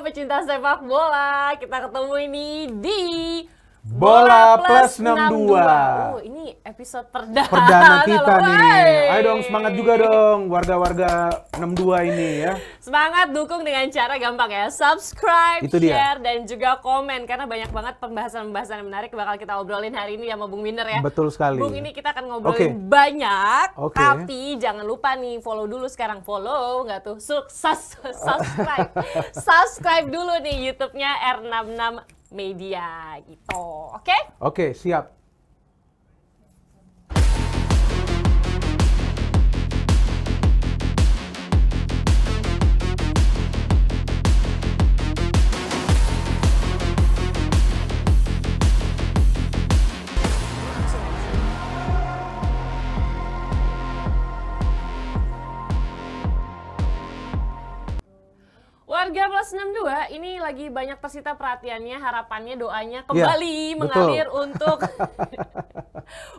pecinta sepak bola. Kita ketemu ini di Bola Plus 62. Oh, ini episode Perdana kita loh, nih. wey. Ayo dong, semangat juga dong warga-warga 62 ini ya. Semangat, dukung dengan cara gampang ya. Subscribe, Itu dia. share, dan juga komen. Karena banyak banget pembahasan-pembahasan yang menarik bakal kita obrolin hari ini sama Bung Winner ya. Betul sekali. Bung, ini kita akan ngobrolin Oke. banyak. Oke. Tapi jangan lupa nih, follow dulu sekarang. Follow, nggak tuh? Subscribe. Subscribe dulu nih YouTube-nya R66 Media gitu. Oke? Oke, siap. Warga Plus 62 ini lagi banyak tersita perhatiannya, harapannya, doanya kembali Betul. mengalir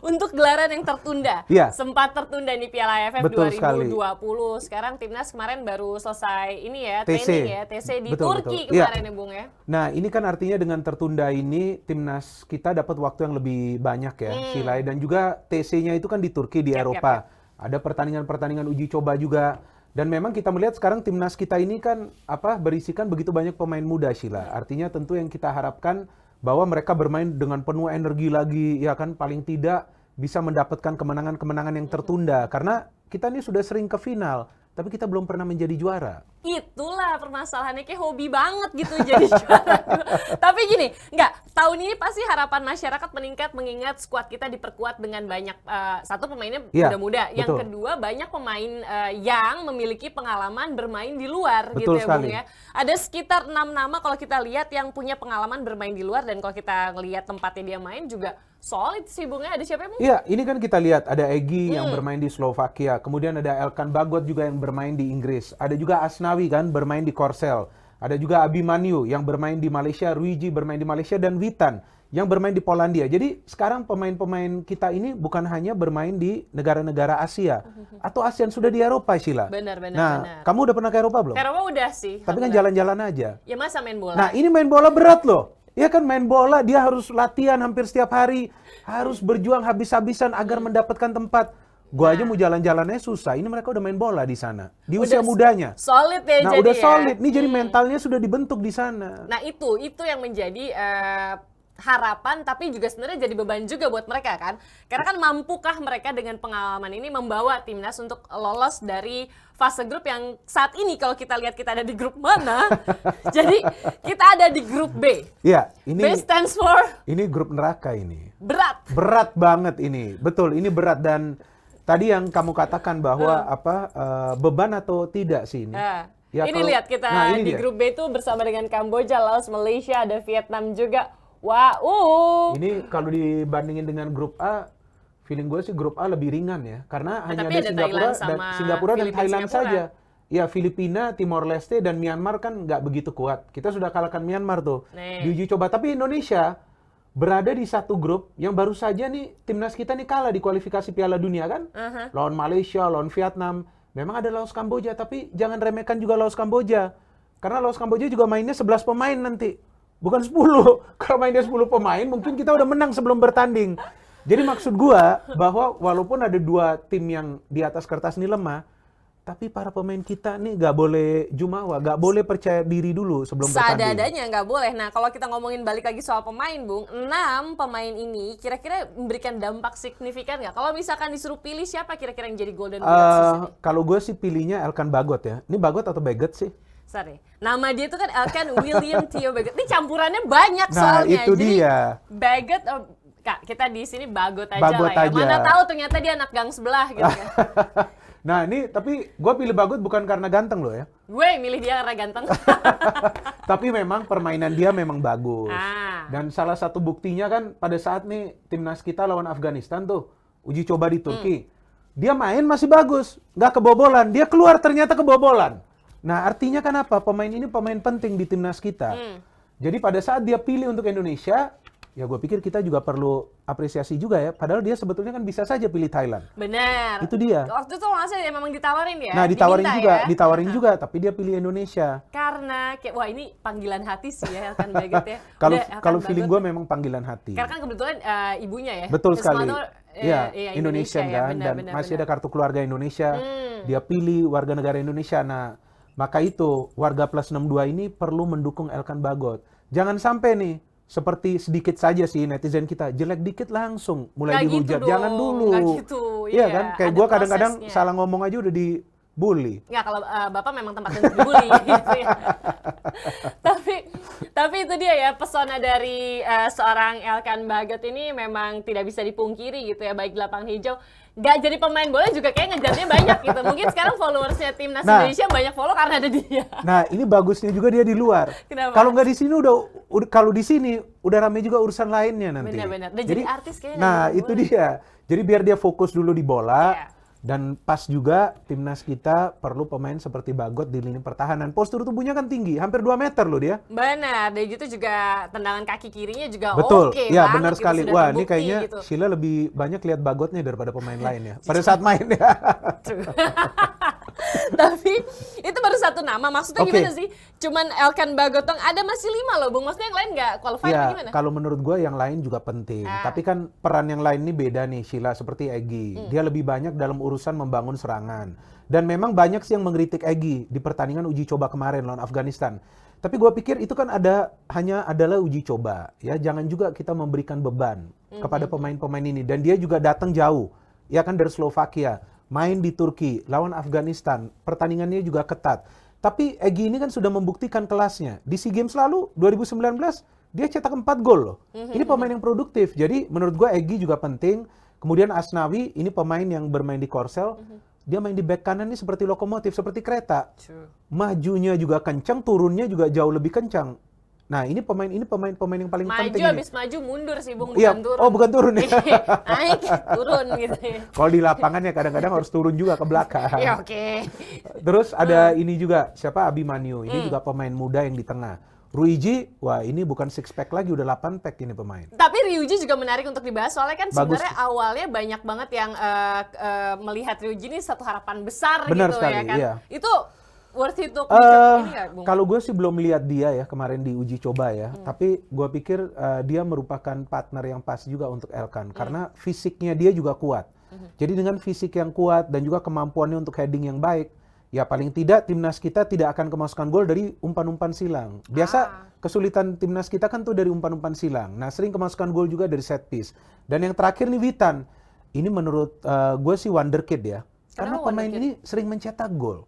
untuk gelaran yang tertunda. Iya. Sempat tertunda nih Piala AFF Betul 2020. Sekarang timnas kemarin baru selesai ini ya, TC. training ya, TC di Betul, Turki betul. Iya. kemarin ya Bung ya. Nah, ini kan artinya dengan tertunda ini timnas kita dapat waktu yang lebih banyak ya, Silai, dan juga TC-nya itu kan di Turki di Yap, Eropa. Ada pertandingan-pertandingan uji coba juga. Dan memang kita melihat sekarang timnas kita ini kan berisikan begitu banyak pemain muda, Sheila. Artinya tentu yang kita harapkan bahwa mereka bermain dengan penuh energi lagi, ya kan, paling tidak bisa mendapatkan kemenangan-kemenangan yang tertunda. Karena kita ini sudah sering ke final, tapi kita belum pernah menjadi juara. Itulah permasalahannya, kayak hobi banget gitu jadi juara. Tapi gini, tahun ini pasti harapan masyarakat meningkat mengingat skuad kita diperkuat dengan banyak, satu pemainnya Iya, muda-muda, yang betul. kedua banyak pemain yang memiliki pengalaman bermain di luar. Betul gitu ya sekali. Bung ya. Ada sekitar 6 nama kalau kita lihat yang punya pengalaman bermain di luar, dan kalau kita lihat tempatnya dia main juga solid sih Bung ya. Ada siapa ya Bung? Iya, ini kan kita lihat ada Egy yang bermain di Slovakia, kemudian ada Elkan Bagot juga yang bermain di Inggris, ada juga Asnawi kan bermain di Korsel, ada juga Abimanyu yang bermain di Malaysia, Ruiji bermain di Malaysia, dan Witan yang bermain di Polandia. Jadi sekarang pemain-pemain kita ini bukan hanya bermain di negara-negara Asia atau ASEAN, sudah di Eropa, Sheila. Benar. Nah, kamu udah pernah ke Eropa belum? Eropa udah sih. Tapi kan alhamdulillah. jalan-jalan aja. Ya masa main bola. Nah, ini main bola berat loh. Ya kan, main bola dia harus latihan hampir setiap hari, harus berjuang habis-habisan agar mendapatkan tempat. Gua aja mau jalan-jalannya susah. Ini mereka udah main bola di sana, di usia mudanya. Solid ya Nah, jadi udah ya. solid. Nih jadi mentalnya sudah dibentuk di sana. Nah itu yang menjadi harapan, tapi juga sebenarnya jadi beban juga buat mereka kan. Karena kan mampukah mereka dengan pengalaman ini membawa timnas untuk lolos dari fase grup yang saat ini kalau kita lihat kita ada di grup mana. Jadi kita ada di grup B. Iya, B ini stands for grup neraka ini. berat. Berat banget ini. Betul, ini berat. Dan tadi yang kamu katakan bahwa beban atau tidak sih ini? Ya, Ini kalau- lihat kita Nah, ini di dia. grup B itu bersama dengan Kamboja, Laos, Malaysia, ada Vietnam juga. Wah, Ini kalau dibandingin dengan grup A, feeling gue sih grup A lebih ringan ya, karena hanya tapi ada ada Thailand sama Singapura dan Filipina, Thailand Singapura. saja. Ya, Filipina, Timor Leste dan Myanmar kan nggak begitu kuat. Kita sudah kalahkan Myanmar tuh Nih. di uji coba. Tapi Indonesia berada di satu grup yang baru saja nih timnas kita nih kalah di kualifikasi Piala Dunia kan, lawan Malaysia, lawan Vietnam. Memang ada Laos Kamboja, tapi jangan remehkan juga Laos Kamboja, karena Laos Kamboja juga mainnya 11 pemain nanti. Bukan 10. Kalau mainnya 10 pemain, mungkin kita udah menang sebelum bertanding. Jadi maksud gua bahwa walaupun ada dua tim yang di atas kertas ini lemah, tapi para pemain kita nih nggak boleh jumawa, nggak boleh percaya diri dulu sebelum bertanding. Seadanya nggak boleh. Nah, kalau kita ngomongin balik lagi soal pemain, Bung, 6 pemain ini kira-kira memberikan dampak signifikan nggak? Kalau misalkan disuruh pilih siapa kira-kira yang jadi golden boot season ini? Kalau gue sih pilihnya Elkan Bagot ya. Ini Bagot atau Bagot sih? Sorry. Nama dia itu kan Elkan William Theo Bagot. Ini campurannya banyak Nah, soalnya. itu Jadi dia. Bagot, Kak, kita di sini Bagot aja Bagot lah ya. aja. Mana tahu ternyata dia anak gang sebelah gitu kan. Nah, ini tapi gue pilih Bagot bukan karena ganteng loh ya. Gue yang milih dia karena ganteng. Tapi memang permainan dia memang bagus. Ah. Dan salah satu buktinya kan pada saat nih timnas kita lawan Afghanistan tuh, uji coba di Turki. Dia main masih bagus, nggak kebobolan. Dia keluar ternyata kebobolan. Nah, artinya kan apa? Pemain ini pemain penting di timnas kita. Jadi pada saat dia pilih untuk Indonesia, ya gue pikir kita juga perlu apresiasi juga ya. Padahal dia sebetulnya kan bisa saja pilih Thailand. Benar. Itu dia. Waktu itu nggak sih memang ditawarin ya? Nah, ditawarin Diminta juga, ya? ditawarin juga, tapi dia pilih Indonesia. Karena kayak wah ini panggilan hati sih ya Elkan Bagot ya. Kalau Udah, Elkan kalau feeling Bagot. gue memang panggilan hati. Karena kan kebetulan ibunya ya. Betul His sekali. mother, Iya, Indonesian ya. kan, Benar, dan benar, masih benar. ada kartu keluarga Indonesia. Dia pilih warga negara Indonesia. Nah, maka itu warga plus 62 ini perlu mendukung Elkan Bagot. Jangan sampai nih seperti sedikit saja sih netizen kita jelek dikit langsung mulai Nggak gitu dihujat. dong, Jangan dulu. nggak gitu, Iya iya. kan? Kayak Ada gue kadang-kadang prosesnya. salah ngomong aja udah dibully. Nggak, kalau Bapak memang tempatnya untuk dibully gitu ya. Tapi itu dia ya, pesona dari seorang Elkan Bagot ini memang tidak bisa dipungkiri gitu ya, baik di lapangan hijau. Nggak jadi pemain bola juga kayak ngejarnya banyak gitu. Mungkin sekarang followersnya timnas Nah. Indonesia banyak follow karena ada dia. Nah, ini bagusnya juga dia di luar. Kenapa? Kalau nggak di sini kalau di sini udah rame juga urusan lainnya nanti. Benar-benar. Udah jadi artis kayaknya. Nah, dari itu bola. dia. Jadi biar dia fokus dulu di bola. Iya. Dan pas juga timnas kita perlu pemain seperti Bagot di lini pertahanan. Postur tubuhnya kan tinggi, hampir 2 meter loh dia. Benar, dan gitu juga tendangan kaki kirinya juga Betul, oke ya banget benar gitu, sekali. sudah Wah, ini terbukti kayaknya gitu. Sheila lebih banyak lihat Bagotnya daripada pemain lain ya. Pada saat main ya. True. Tapi itu baru satu nama, maksudnya Oke. gimana sih? Cuman Elkan Bagot dong, ada masih 5 loh Bung, maksudnya yang lain nggak qualified Ya, apa gimana? kalau menurut gue yang lain juga penting. Tapi kan peran yang lain ini beda nih, Sheila, seperti Egy. Dia lebih banyak dalam urusan membangun serangan. Dan memang banyak sih yang mengkritik Egy di pertandingan uji coba kemarin lawan Afghanistan. Tapi gue pikir itu kan hanya adalah uji coba. Ya, jangan juga kita memberikan beban kepada pemain-pemain ini. Dan dia juga datang jauh. Ya kan dari Slovakia, main di Turki, lawan Afghanistan. Pertandingannya juga ketat. Tapi Egy ini kan sudah membuktikan kelasnya. Di SEA Games lalu, 2019, dia cetak 4 gol loh. Ini pemain yang produktif. Jadi menurut gue Egy juga penting. Kemudian Asnawi, ini pemain yang bermain di Korsel. Dia main di back kanan ini seperti lokomotif, seperti kereta. Majunya juga kencang, turunnya juga jauh lebih kencang. Nah, ini pemain yang paling Maju penting habis ini. maju mundur sih Bung, Iya, bukan turun. oh bukan turun ya. Naik, turun gitu ya. Kalau di lapangan ya kadang-kadang harus turun juga ke belakang. Ya oke. Terus ada ini juga, siapa? Abimanyu. Ini juga pemain muda yang di tengah. Ruiji, wah ini bukan 6 pack lagi, udah 8 pack ini pemain. Tapi Ryuji juga menarik untuk dibahas, soalnya kan Bagus. sebenarnya awalnya banyak banget yang melihat Ryuji ini satu harapan besar Benar gitu sekali, ya kan. iya. Itu worth it untuk ini nggak, Bung? Kalau gue sih belum lihat dia ya kemarin di uji coba ya, tapi gue pikir dia merupakan partner yang pas juga untuk Elkan karena fisiknya dia juga kuat. Jadi dengan fisik yang kuat dan juga kemampuannya untuk heading yang baik, ya paling tidak timnas kita tidak akan kemasukan gol dari umpan-umpan silang. Biasa kesulitan timnas kita kan tuh dari umpan-umpan silang. Nah sering kemasukan gol juga dari set piece. Dan yang terakhir nih Witan, ini menurut gue sih wonderkid ya, karena Kenapa pemain wonderkid? ini sering mencetak gol.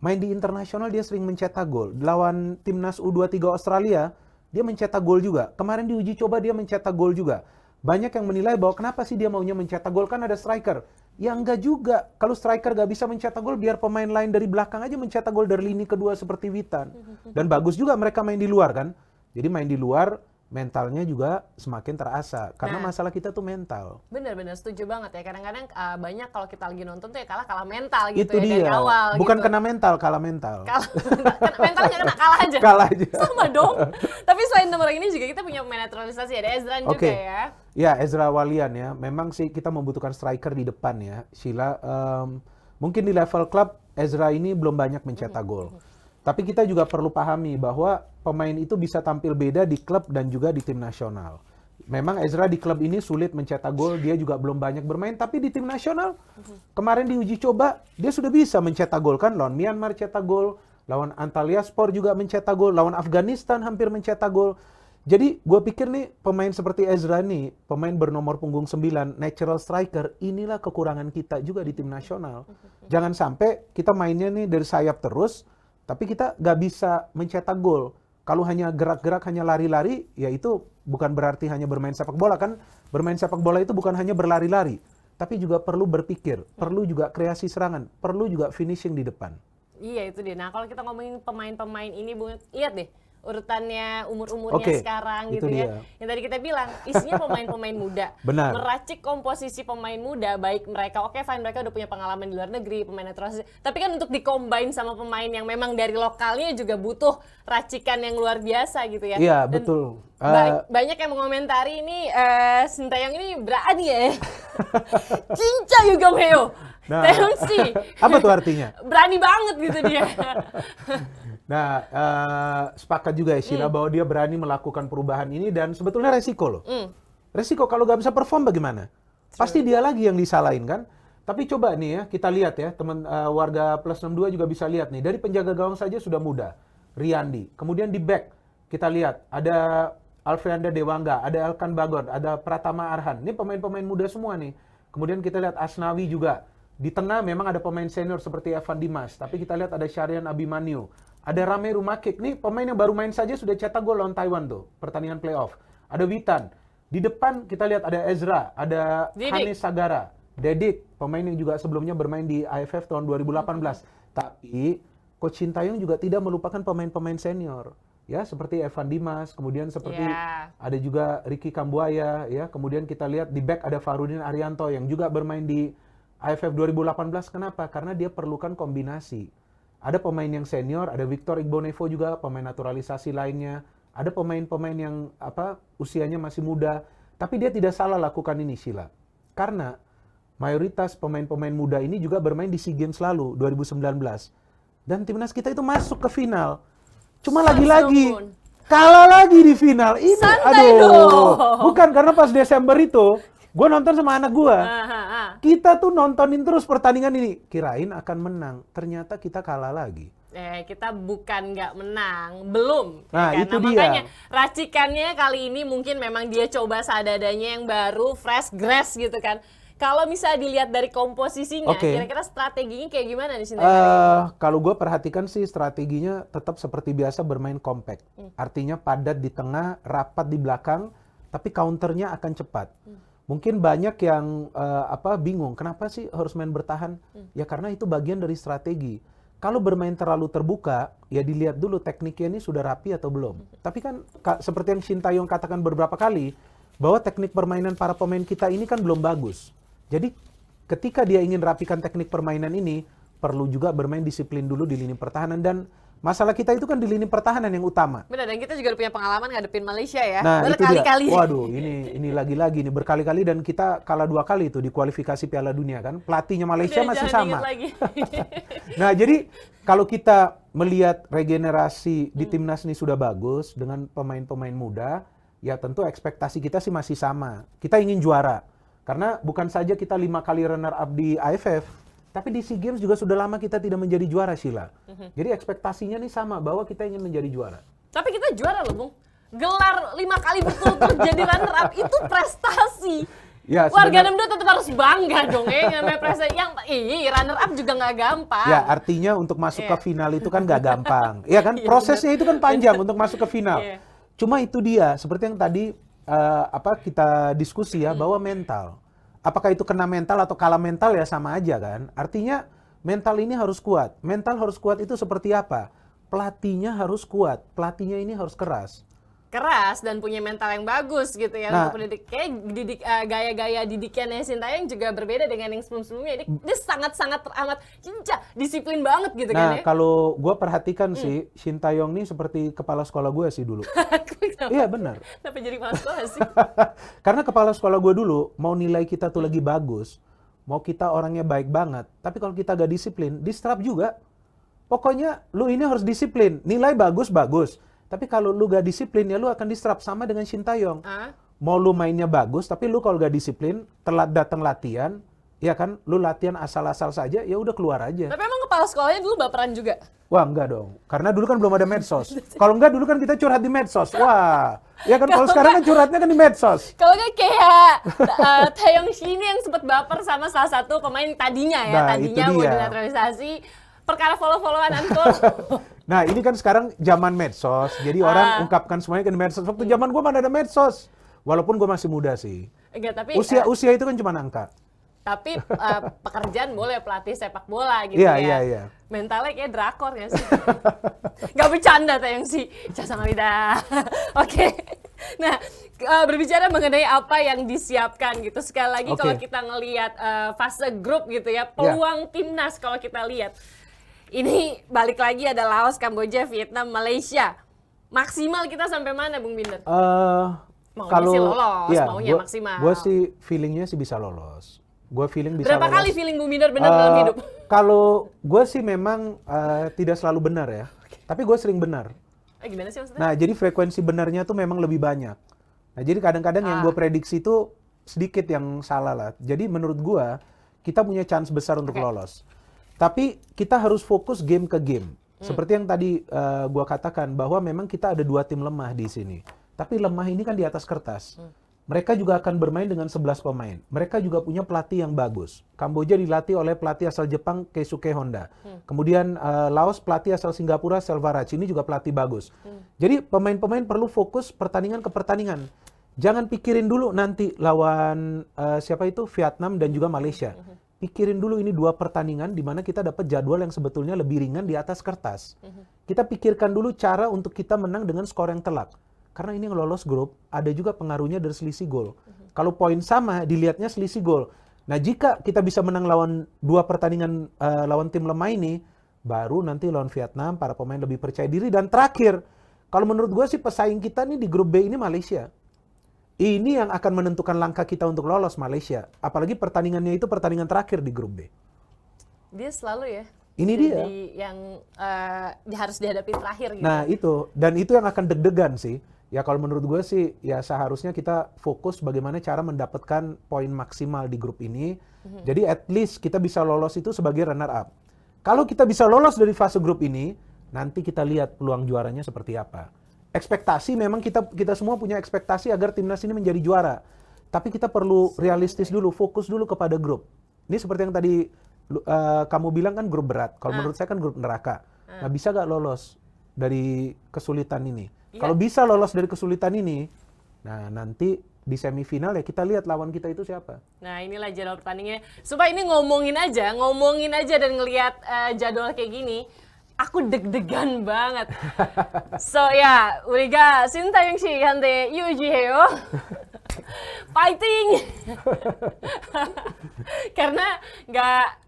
Main di internasional dia sering mencetak gol. Lawan timnas U23 Australia, dia mencetak gol juga. Kemarin di uji coba dia mencetak gol juga. Banyak yang menilai bahwa kenapa sih dia maunya mencetak gol, kan ada striker. Ya enggak juga. Kalau striker gak bisa mencetak gol, biar pemain lain dari belakang aja mencetak gol dari lini kedua seperti Witan. Dan bagus juga mereka main di luar kan. Jadi main di luar, mentalnya juga semakin terasa. Karena masalah kita tuh mental. Bener-bener setuju banget ya. Kadang-kadang banyak kalau kita lagi nonton tuh ya kalah mental gitu Itu ya dia. dari awal. Bukan gitu. kena mental, kalah mental. Mentalnya kena kalah aja. Kalah aja. Sama dong. Tapi selain nomor ini juga kita punya pemain naturalisasi, ada Ezran juga Oke. ya. Ya, Ezra Walian ya. Memang sih kita membutuhkan striker di depan ya. Sheila, mungkin di level klub Ezra ini belum banyak mencetak gol. Tapi kita juga perlu pahami bahwa pemain itu bisa tampil beda di klub dan juga di tim nasional. Memang Ezra di klub ini sulit mencetak gol, dia juga belum banyak bermain. Tapi di tim nasional, kemarin di uji coba, dia sudah bisa mencetak gol kan. Lawan Myanmar cetak gol, lawan Antalyaspor juga mencetak gol, lawan Afghanistan hampir mencetak gol. Jadi gue pikir nih pemain seperti Ezra nih, pemain bernomor punggung 9, natural striker, inilah kekurangan kita juga di tim nasional. Jangan sampai kita mainnya nih dari sayap terus, tapi kita nggak bisa mencetak gol. Kalau hanya gerak-gerak, hanya lari-lari, ya itu bukan berarti hanya bermain sepak bola kan. Bermain sepak bola itu bukan hanya berlari-lari, tapi juga perlu berpikir, perlu juga kreasi serangan, perlu juga finishing di depan. Iya itu dia. Nah kalau kita ngomongin pemain-pemain ini, Bung, lihat deh. urutannya umur-umurnya sekarang itu gitu dia. ya. Yang tadi kita bilang isinya pemain-pemain muda. Benar. Meracik komposisi pemain muda, baik mereka fine mereka udah punya pengalaman di luar negeri, pemain naturalisasi. Tapi kan untuk dikombain sama pemain yang memang dari lokalnya juga butuh racikan yang luar biasa gitu ya. Iya, Dan betul. banyak yang mengomentari ini Sintayong ini berani ya. Cinca juga Meo. Nah, Teongsi. apa tuh artinya? Berani banget gitu dia. Nah, sepakat juga ya Sheila bahwa dia berani melakukan perubahan ini dan sebetulnya resiko loh. Resiko kalau nggak bisa perform bagaimana? Pasti dia lagi yang disalahin kan? Tapi coba nih ya, kita lihat ya, teman warga Plus 62 juga bisa lihat nih, dari penjaga gawang saja sudah muda, Riyandi. Kemudian di back, kita lihat ada Alfreanda Dewangga, ada Elkan Bagot, ada Pratama Arhan. Ini pemain-pemain muda semua nih. Kemudian kita lihat Asnawi juga. Di tengah memang ada pemain senior seperti Evan Dimas, tapi kita lihat ada Syarian Abimanyu, ada Rame Rumakik. Nih pemain yang baru main saja sudah cetak gol lawan Taiwan tuh, pertandingan playoff. Ada Witan. Di depan kita lihat ada Ezra, ada Hanis Sagara, Dedik, pemain yang juga sebelumnya bermain di AFF tahun 2018. Tapi Coach Sintayong juga tidak melupakan pemain-pemain senior. Ya, seperti Evan Dimas, kemudian seperti ada juga Ricky Kambuaya, ya. Kemudian kita lihat di back ada Farudin Arianto yang juga bermain di AFF 2018. Kenapa? Karena dia perlukan kombinasi. Ada pemain yang senior, ada Victor Igbonevo juga, pemain naturalisasi lainnya. Ada pemain-pemain yang usianya masih muda, tapi dia tidak salah lakukan ini, Sheila. Karena mayoritas pemain-pemain muda ini juga bermain di SEA Games lalu 2019. Dan timnas kita itu masuk ke final. Cuma lagi-lagi kalah lagi di final. Ini bukan karena pas Desember itu gue nonton sama anak gue. Kita tuh nontonin terus pertandingan ini. Kirain akan menang. Ternyata kita kalah lagi. Kita bukan nggak menang. Belum. Nah, ya kan? itu dia. Makanya racikannya kali ini mungkin memang dia coba seadanya yang baru, fresh grass gitu kan. Kalau misalnya dilihat dari komposisinya, kira-kira strateginya kayak gimana di sini? Kalau gue perhatikan sih strateginya tetap seperti biasa bermain compact. Artinya padat di tengah, rapat di belakang, tapi counternya akan cepat. Mungkin banyak yang bingung, kenapa sih harus main bertahan? Ya karena itu bagian dari strategi. Kalau bermain terlalu terbuka, ya dilihat dulu tekniknya ini sudah rapi atau belum. Tapi kan seperti yang Sintayong katakan beberapa kali, bahwa teknik permainan para pemain kita ini kan belum bagus. Jadi ketika dia ingin rapikan teknik permainan ini, perlu juga bermain disiplin dulu di lini pertahanan. Dan masalah kita itu kan di lini pertahanan yang utama. Benar, dan kita juga punya pengalaman ngadepin Malaysia ya. Nah, berkali-kali. Waduh, ini lagi-lagi nih berkali-kali, dan kita kalah 2 kali itu di kualifikasi Piala Dunia kan. Pelatihnya Malaysia masih sama. Nah, jadi kalau kita melihat regenerasi di timnas ini sudah bagus dengan pemain-pemain muda, ya tentu ekspektasi kita sih masih sama. Kita ingin juara. Karena bukan saja kita 5 kali runner up di AFF, tapi di SEA Games juga sudah lama kita tidak menjadi juara, Sheila. Jadi ekspektasinya nih sama, bahwa kita ingin menjadi juara. Tapi kita juara loh, Bung. Gelar 5 kali berturut-turut jadi runner up itu prestasi. Ya, warga 62 tetap harus bangga dong ya, namanya prestasi. Yang runner up juga nggak gampang. Ya, artinya untuk masuk ke final itu kan nggak gampang. Iya kan, prosesnya itu kan panjang untuk masuk ke final. Cuma itu dia, seperti yang tadi kita diskusi ya, bahwa mental. Apakah itu kena mental atau kalah mental ya sama aja kan. Artinya mental ini harus kuat. Mental harus kuat itu seperti apa? Pelatihnya harus kuat. Pelatihnya ini harus keras. Keras dan punya mental yang bagus gitu ya. Nah, untuk pendidik. Gaya-gaya didikannya Sintayong juga berbeda dengan yang sebelum-sebelumnya. Dia sangat-sangat amat disiplin banget gitu kan ya. Nah, kalau gue perhatikan sih, Sintayong nih seperti kepala sekolah gue sih dulu. Iya benar. Kenapa jadi kepala sekolah sih? Karena kepala sekolah gue dulu, mau nilai kita tuh lagi bagus, mau kita orangnya baik banget, tapi kalau kita gak disiplin, distrap juga. Pokoknya lu ini harus disiplin, nilai bagus. Tapi kalau lu gak disiplin, ya lu akan distrap. Sama dengan Sintayong. Mau lu mainnya bagus, tapi lu kalau gak disiplin, telat datang latihan, ya kan, lu latihan asal-asal saja, ya udah keluar aja. Tapi emang kepala sekolahnya dulu baperan juga? Wah, enggak dong. Karena dulu kan belum ada medsos. Kalau enggak, dulu kan kita curhat di medsos. Wah, ya kan, kalau sekarang kan curhatnya kan di medsos. Kalau enggak kayak Taeyong Shi ini yang sempat baper sama salah satu pemain tadinya ya. Nah, tadinya mau dinaturalisasi. Perkara follow-followan unfollow. Nah, ini kan sekarang zaman medsos. Jadi orang ungkapkan semuanya ke medsos. Waktu zaman gue mana ada medsos. Walaupun gue masih muda sih. Enggak, tapi usia itu kan cuma angka. Tapi pekerjaan boleh, pelatih sepak bola gitu Iya, ya. iya, iya. Mentalnya kayak drakor nggak sih? Gak bercanda Taeyong sih. Jangan lidah. Oke. Nah, berbicara mengenai apa yang disiapkan gitu. Sekali lagi Oke. kalau kita ngelihat fase grup gitu ya, peluang timnas kalau kita lihat. Ini balik lagi ada Laos, Kamboja, Vietnam, Malaysia. Maksimal kita sampai mana, Bung Binder? Maunya sih lolos, maunya maksimal. Gue sih feelingnya sih bisa lolos. Gue feeling bisa Berapa lolos. kali feeling Bung Binder benar dalam hidup? Kalau gue sih memang tidak selalu benar ya. Tapi gue sering benar. Gimana sih maksudnya? Nah, jadi frekuensi benarnya tuh memang lebih banyak. Nah, jadi kadang-kadang yang gue prediksi itu sedikit yang salah lah. Jadi menurut gue, kita punya chance besar untuk lolos. Tapi kita harus fokus game ke game. Seperti yang tadi gue katakan, bahwa memang kita ada 2 tim lemah di sini. Tapi lemah ini kan di atas kertas. Mereka juga akan bermain dengan 11 pemain. Mereka juga punya pelatih yang bagus. Kamboja dilatih oleh pelatih asal Jepang, Keisuke Honda. Kemudian Laos pelatih asal Singapura, Selvaraj. Ini juga pelatih bagus. Jadi pemain-pemain perlu fokus pertandingan ke pertandingan. Jangan pikirin dulu nanti lawan siapa itu, Vietnam dan juga Malaysia. Pikirin dulu ini 2 pertandingan di mana kita dapat jadwal yang sebetulnya lebih ringan di atas kertas. Kita pikirkan dulu cara untuk kita menang dengan skor yang telak. Karena ini lolos grup, ada juga pengaruhnya dari selisih gol. Kalau poin sama, dilihatnya selisih gol. Nah, jika kita bisa menang lawan 2 pertandingan lawan tim lemah ini, baru nanti lawan Vietnam, para pemain lebih percaya diri. Dan terakhir, kalau menurut gue sih pesaing kita nih di grup B ini Malaysia. Ini yang akan menentukan langkah kita untuk lolos, Malaysia. Apalagi pertandingannya itu pertandingan terakhir di grup B. Dia selalu ya. Ini dia. Yang harus dihadapi terakhir gitu. Nah itu, dan itu yang akan deg-degan sih. Ya kalau menurut gue sih, ya seharusnya kita fokus bagaimana cara mendapatkan poin maksimal di grup ini. Jadi at least kita bisa lolos itu sebagai runner up. Kalau kita bisa lolos dari fase grup ini, nanti kita lihat peluang juaranya seperti apa. Ekspektasi memang kita semua punya ekspektasi agar timnas ini menjadi juara. Tapi kita perlu realistis dulu, fokus dulu kepada grup. Ini seperti yang tadi kamu bilang kan grup berat. Kalau menurut saya kan grup neraka. Nah bisa gak lolos dari kesulitan ini? Kalau bisa lolos dari kesulitan ini, nah nanti di semifinal ya kita lihat lawan kita itu siapa. Nah inilah jadwal pertandingannya. Supaya ini ngomongin aja dan ngelihat jadwal kayak gini, aku deg-degan banget. So ya, 우리가 신타영 씨한테 유지해요. Fighting. Karena nggak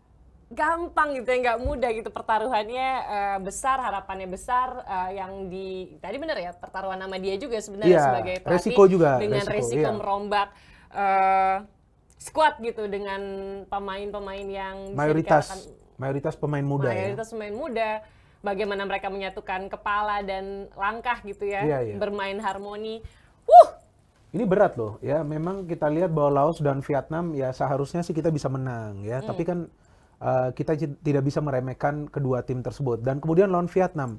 gampang gitu ya, nggak mudah gitu pertaruhannya, besar, harapannya besar, yang tadi bener ya, pertaruhan nama dia juga sebenarnya sebagai pelatih, resiko juga, dengan resiko merombak squad gitu dengan pemain-pemain yang mayoritas pemain muda. Pemain muda, bagaimana mereka menyatukan kepala dan langkah gitu ya, bermain harmoni. Ini berat loh ya, memang kita lihat bahwa Laos dan Vietnam ya seharusnya sih kita bisa menang ya, tapi kan kita tidak bisa meremehkan kedua tim tersebut. Dan kemudian lawan Vietnam,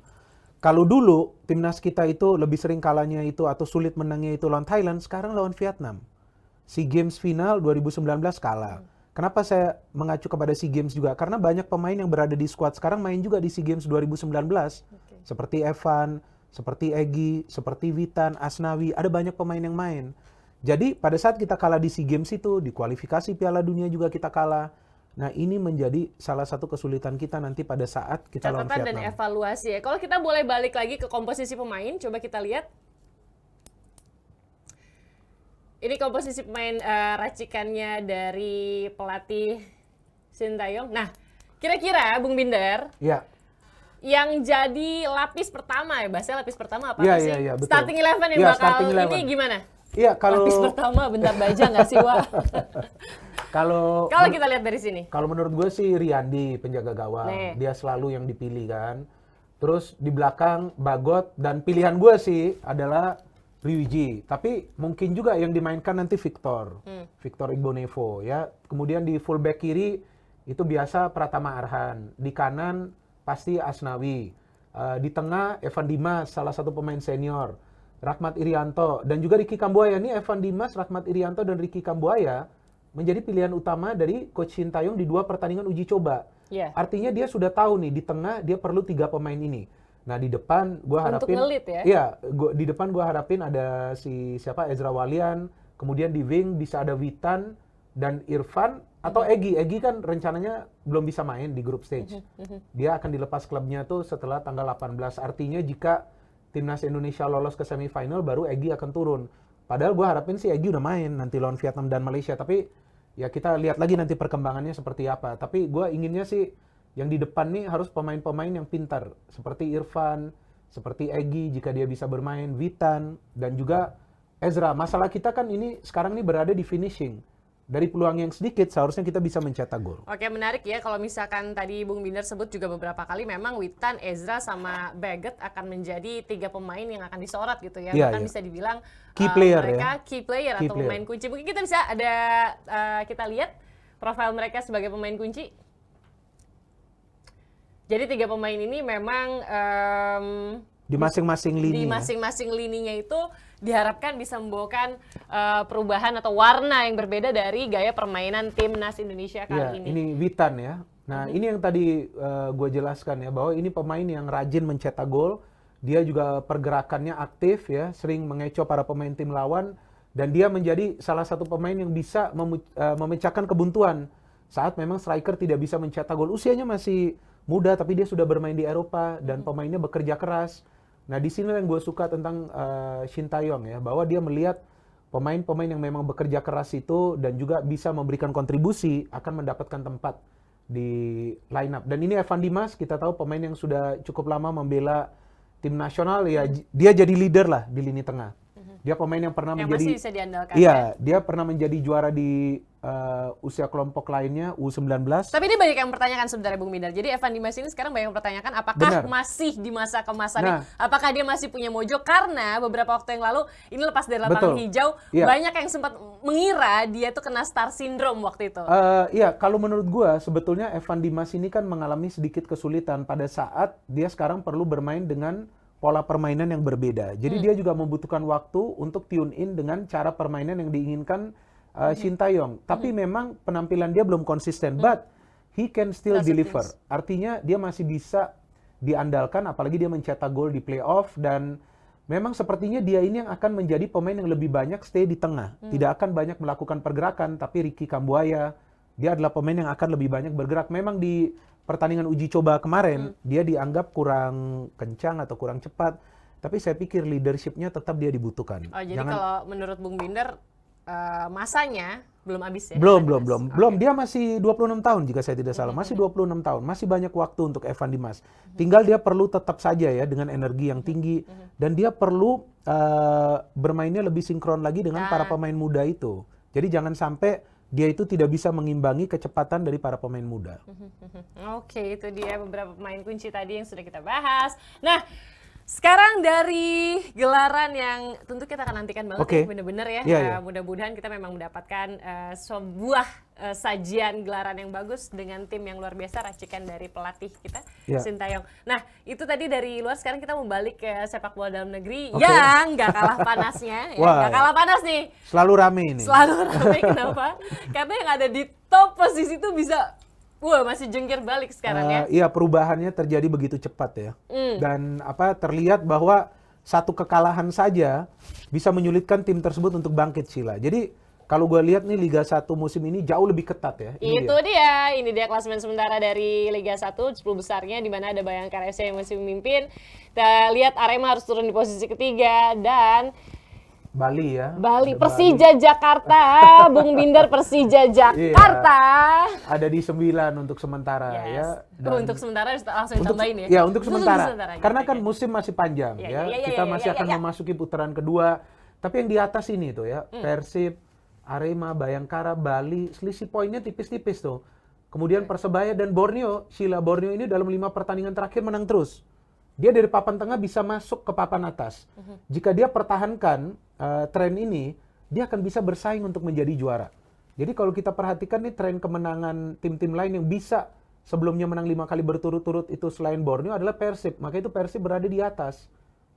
kalau dulu timnas kita itu lebih sering kalahnya itu atau sulit menangnya itu lawan Thailand, sekarang lawan Vietnam. SEA Games final 2019 kalah. Kenapa saya mengacu kepada SEA Games juga? Karena banyak pemain yang berada di squad sekarang main juga di SEA Games 2019. Seperti Evan, seperti Egy, seperti Witan, Asnawi, ada banyak pemain yang main. Jadi pada saat kita kalah di SEA Games itu, di kualifikasi Piala Dunia juga kita kalah. Nah ini menjadi salah satu kesulitan kita nanti pada saat kita lawan Vietnam. Catatan dan evaluasi ya. Kalau kita boleh balik lagi ke komposisi pemain, coba kita lihat. Ini komposisi pemain racikannya dari pelatih Sintayong. Nah, kira-kira Bung Binder, yang jadi lapis pertama ya, bahasanya lapis pertama apa sih? Betul. Starting 11 yang bakal ini gimana? Iya, kalau lapis pertama bentar baja nggak sih, Wak? Kalau kita lihat dari sini. Kalau menurut gue sih Riyandi penjaga gawang. Dia selalu yang dipilih kan. Terus di belakang Bagot, dan pilihan gue sih adalah Ryuji. Tapi mungkin juga yang dimainkan nanti Victor. Victor Igbonevo ya. Kemudian di fullback kiri itu biasa Pratama Arhan. Di kanan pasti Asnawi. Di tengah Evan Dimas, salah satu pemain senior. Rahmat Irianto dan juga Ricky Kambuaya. Nih Evan Dimas, Rahmat Irianto dan Ricky Kambuaya menjadi pilihan utama dari Coach Sintayong di 2 pertandingan uji coba. Artinya dia sudah tahu nih di tengah dia perlu 3 pemain ini. Nah di depan gue harapin, di depan gue harapin ada Ezra Walian, kemudian di wing bisa ada Witan dan Irfan, Atau Egy kan rencananya belum bisa main di group stage. Dia akan dilepas klubnya tuh setelah tanggal 18. Artinya jika timnas Indonesia lolos ke semifinal, baru Egy akan turun. Padahal gue harapin sih Egy udah main nanti lawan Vietnam dan Malaysia. Tapi ya kita lihat lagi nanti perkembangannya seperti apa. Tapi gue inginnya sih yang di depan nih harus pemain-pemain yang pintar. Seperti Irfan, seperti Egy jika dia bisa bermain, Witan, dan juga Ezra. Masalah kita kan ini sekarang nih berada di finishing. Dari peluang yang sedikit seharusnya kita bisa mencetak gol. Oke, menarik ya kalau misalkan tadi Bung Binder sebut juga beberapa kali memang Witan, Ezra sama Baggett akan menjadi 3 pemain yang akan disorot gitu ya. Iya, Bahkan iya. bisa dibilang Key player mereka ya. key player Key atau player. pemain kunci. Mungkin kita bisa ada kita lihat profil mereka sebagai pemain kunci. Jadi 3 pemain ini memang Di masing-masing lini. di ya. masing-masing lininya itu diharapkan bisa membawakan perubahan atau warna yang berbeda dari gaya permainan timnas Indonesia kali ini. Ini Witan ya. Nah ini yang tadi gue jelaskan ya, bahwa ini pemain yang rajin mencetak gol. Dia juga pergerakannya aktif ya, sering mengecoh para pemain tim lawan. Dan dia menjadi salah satu pemain yang bisa memecahkan kebuntuan saat memang striker tidak bisa mencetak gol. Usianya masih muda tapi dia sudah bermain di Eropa dan pemainnya bekerja keras. Nah di sini yang gue suka tentang Shin Tae-yong ya, bahwa dia melihat pemain-pemain yang memang bekerja keras itu dan juga bisa memberikan kontribusi akan mendapatkan tempat di line up. Dan ini Evan Dimas, kita tahu pemain yang sudah cukup lama membela tim nasional ya, dia jadi leader lah di lini tengah. Dia pemain yang pernah Yang menjadi masih bisa diandalkan iya, ya. dia pernah menjadi juara di usia kelompok lainnya U19. Tapi ini banyak yang mempertanyakan sebenarnya Bung Binder. Jadi Evan Dimas ini sekarang banyak yang mempertanyakan apakah Benar. masih di masa kemasannya, Nah. apakah dia masih punya mojo, karena beberapa waktu yang lalu ini lepas dari lapangan Betul. hijau, Iya. banyak yang sempat mengira dia tuh kena star syndrome waktu itu. Iya, kalau menurut gua sebetulnya Evan Dimas ini kan mengalami sedikit kesulitan pada saat dia sekarang perlu bermain dengan pola permainan yang berbeda. Jadi dia juga membutuhkan waktu untuk tune in dengan cara permainan yang diinginkan Shin Tae-yong. Tapi memang penampilan dia belum konsisten, but he can still That's deliver. the things. Artinya dia masih bisa diandalkan, apalagi dia mencetak gol di playoff, dan memang sepertinya dia ini yang akan menjadi pemain yang lebih banyak stay di tengah. Tidak akan banyak melakukan pergerakan, tapi Ricky Kambuaya, dia adalah pemain yang akan lebih banyak bergerak. Memang di pertandingan uji coba kemarin, dia dianggap kurang kencang atau kurang cepat. Tapi saya pikir leadership-nya tetap dia dibutuhkan. Oh, jadi kalau menurut Bung Binder masanya belum habis ya? Belum. Dia masih 26 tahun jika saya tidak salah. Masih 26 tahun. Masih banyak waktu untuk Evan Dimas. Tinggal dia perlu tetap saja ya dengan energi yang tinggi. Dan dia perlu bermainnya lebih sinkron lagi dengan para pemain muda itu. Jadi jangan sampai dia itu tidak bisa mengimbangi kecepatan dari para pemain muda. Oke, itu dia beberapa pemain kunci tadi yang sudah kita bahas. Nah, sekarang dari gelaran yang tentu kita akan nantikan banget Oke. ya, bener-bener ya. Iya, iya. Mudah-mudahan kita memang mendapatkan sebuah sajian gelaran yang bagus dengan tim yang luar biasa, racikan dari pelatih kita, Iya. Shin Tae-yong. Nah, itu tadi dari luar, sekarang kita mau balik ke sepak bola dalam negeri Oke. yang nggak kalah panasnya. Ya, Wah. nggak kalah panas nih. Selalu rame ini. Selalu ramai, kenapa? Karena yang ada di top posisi itu bisa, wah masih jungkir balik sekarang ya. Iya, perubahannya terjadi begitu cepat ya. Dan terlihat bahwa satu kekalahan saja bisa menyulitkan tim tersebut untuk bangkit, Sheila. Jadi kalau gue lihat nih Liga 1 musim ini jauh lebih ketat ya. Ini dia klasemen sementara dari Liga 1, 10 besarnya, di mana ada Bayangkara FC yang masih memimpin. Kita lihat Arema harus turun di posisi ketiga, dan Bali ya. Bali, Ada Persija Jakarta, Bung Binder, Persija Jakarta. Ada di 9 untuk sementara Yes. ya. Untuk sementara langsung ditambahin ya? Ya, untuk sementara. Karena gitu, kan oke. musim masih panjang Ya, ya. ya, Kita ya, masih ya, akan ya. memasuki putaran kedua. Tapi yang di atas ini tuh ya, Persib, Arema, Bayangkara, Bali, selisih poinnya tipis-tipis tuh. Kemudian Persebaya dan Borneo, Sheila, Borneo ini dalam 5 pertandingan terakhir menang terus. Dia dari papan tengah bisa masuk ke papan atas. Jika dia pertahankan tren ini, dia akan bisa bersaing untuk menjadi juara. Jadi kalau kita perhatikan nih tren kemenangan tim-tim lain yang bisa sebelumnya menang 5 kali berturut-turut itu selain Borneo adalah Persib. Maka itu Persib berada di atas.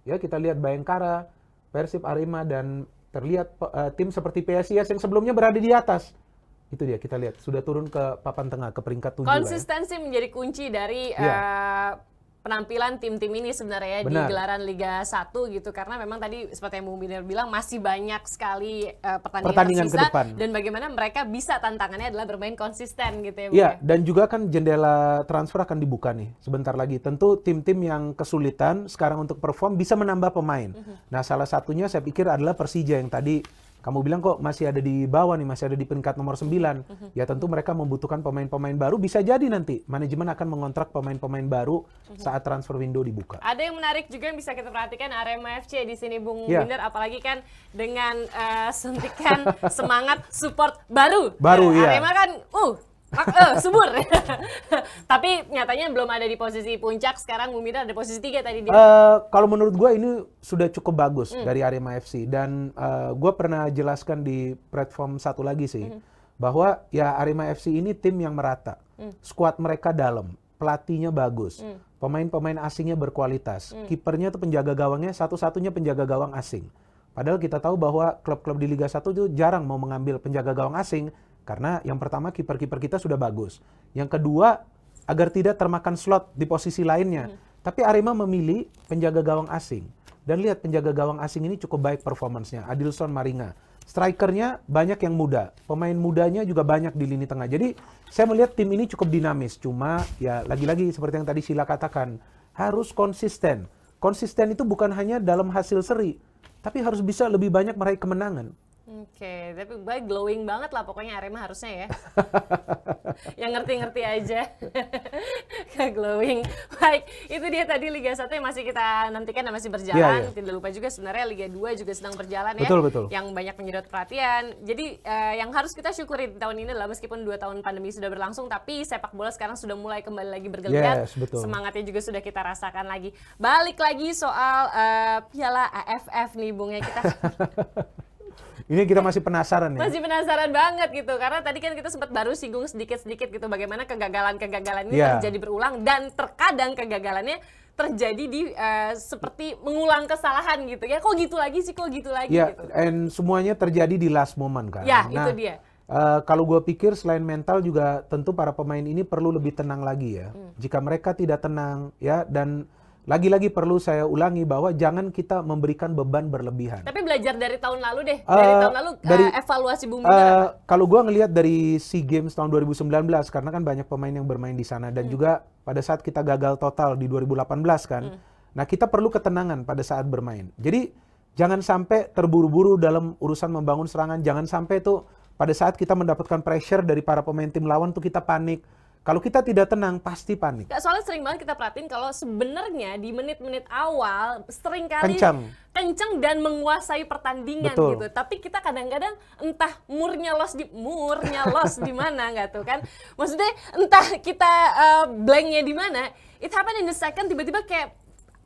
Ya, kita lihat Bayangkara, Persib, Arema, dan terlihat tim seperti PSIS yang sebelumnya berada di atas. Itu dia, kita lihat sudah turun ke papan tengah, ke peringkat 7 lah ya. Konsistensi menjadi kunci dari Iya. penampilan tim-tim ini sebenarnya di Benar. gelaran Liga 1 gitu, karena memang tadi seperti yang Bung Biner bilang masih banyak sekali Pertandingan ke tersisa, depan. dan bagaimana mereka bisa tantangannya adalah bermain konsisten gitu ya Bung Iya, ya. dan juga kan jendela transfer akan dibuka nih sebentar lagi. Tentu tim-tim yang kesulitan sekarang untuk perform bisa menambah pemain. Nah, salah satunya saya pikir adalah Persija yang tadi kamu bilang kok masih ada di bawah nih, masih ada di peringkat nomor 9. Ya tentu mereka membutuhkan pemain-pemain baru. Bisa jadi nanti manajemen akan mengontrak pemain-pemain baru saat transfer window dibuka. Ada yang menarik juga yang bisa kita perhatikan Arema FC di sini Bung Iya. Binder, apalagi kan dengan suntikan semangat support baru. Baru, iya. Arema kan subur. Tapi nyatanya belum ada di posisi puncak, sekarang Bung Binder ada posisi 3 tadi dia. Kalau menurut gue ini sudah cukup bagus dari Arema FC, dan gue pernah jelaskan di platform satu lagi sih bahwa ya Arema FC ini tim yang merata, skuad mereka dalam, pelatihnya bagus, pemain-pemain asingnya berkualitas, kipernya tuh penjaga gawangnya satu-satunya penjaga gawang asing. Padahal kita tahu bahwa klub-klub di Liga 1 itu jarang mau mengambil penjaga gawang asing, karena yang pertama kiper-kiper kita sudah bagus. Yang kedua, agar tidak termakan slot di posisi lainnya. Tapi Arema memilih penjaga gawang asing. Dan lihat penjaga gawang asing ini cukup baik performansnya. Adilson Maringa. Strikernya banyak yang muda. Pemain mudanya juga banyak di lini tengah. Jadi saya melihat tim ini cukup dinamis. Cuma ya lagi-lagi seperti yang tadi Sheila katakan, harus konsisten. Konsisten itu bukan hanya dalam hasil seri, tapi harus bisa lebih banyak meraih kemenangan. Oke, tapi baik, glowing banget lah pokoknya Arema harusnya ya. Yang ngerti-ngerti aja. Glowing. Baik, itu dia tadi Liga 1 yang masih kita nantikan dan masih berjalan. Iya, iya. Tidak lupa juga sebenarnya Liga 2 juga sedang berjalan ya. Betul. Yang banyak menyedot perhatian. Jadi yang harus kita syukuri di tahun ini adalah meskipun 2 tahun pandemi sudah berlangsung, tapi sepak bola sekarang sudah mulai kembali lagi bergeliat. Yes, betul. Semangatnya juga sudah kita rasakan lagi. Balik lagi soal Piala AFF nih Bung ya, kita Ini kita masih penasaran ya. masih penasaran banget gitu, karena tadi kan kita sempat baru singgung sedikit-sedikit gitu bagaimana kegagalan-kegagalan ini Iya. terjadi berulang, dan terkadang kegagalannya terjadi di seperti mengulang kesalahan gitu ya, kok gitu lagi sih, Ya, gitu. and semuanya terjadi di last moment kan. Ya, itu dia. Kalau gue pikir selain mental juga tentu para pemain ini perlu lebih tenang lagi ya. Jika mereka tidak tenang ya, dan lagi-lagi perlu saya ulangi bahwa jangan kita memberikan beban berlebihan. Tapi belajar dari tahun lalu deh, dari tahun lalu evaluasi Bung Binder apa? Kalau gue ngelihat dari SEA Games tahun 2019, karena kan banyak pemain yang bermain di sana, dan juga pada saat kita gagal total di 2018 kan, nah kita perlu ketenangan pada saat bermain. Jadi jangan sampai terburu-buru dalam urusan membangun serangan, jangan sampai tuh pada saat kita mendapatkan pressure dari para pemain tim lawan tuh kita panik. Kalau kita tidak tenang, pasti panik. Soalnya sering banget kita perhatiin kalau sebenarnya di menit-menit awal seringkali kencang dan menguasai pertandingan. Betul. Gitu. Tapi kita kadang-kadang entah murnya los di mana nggak tuh kan? Maksudnya entah kita blanknya di mana. It happen in the second, tiba-tiba kayak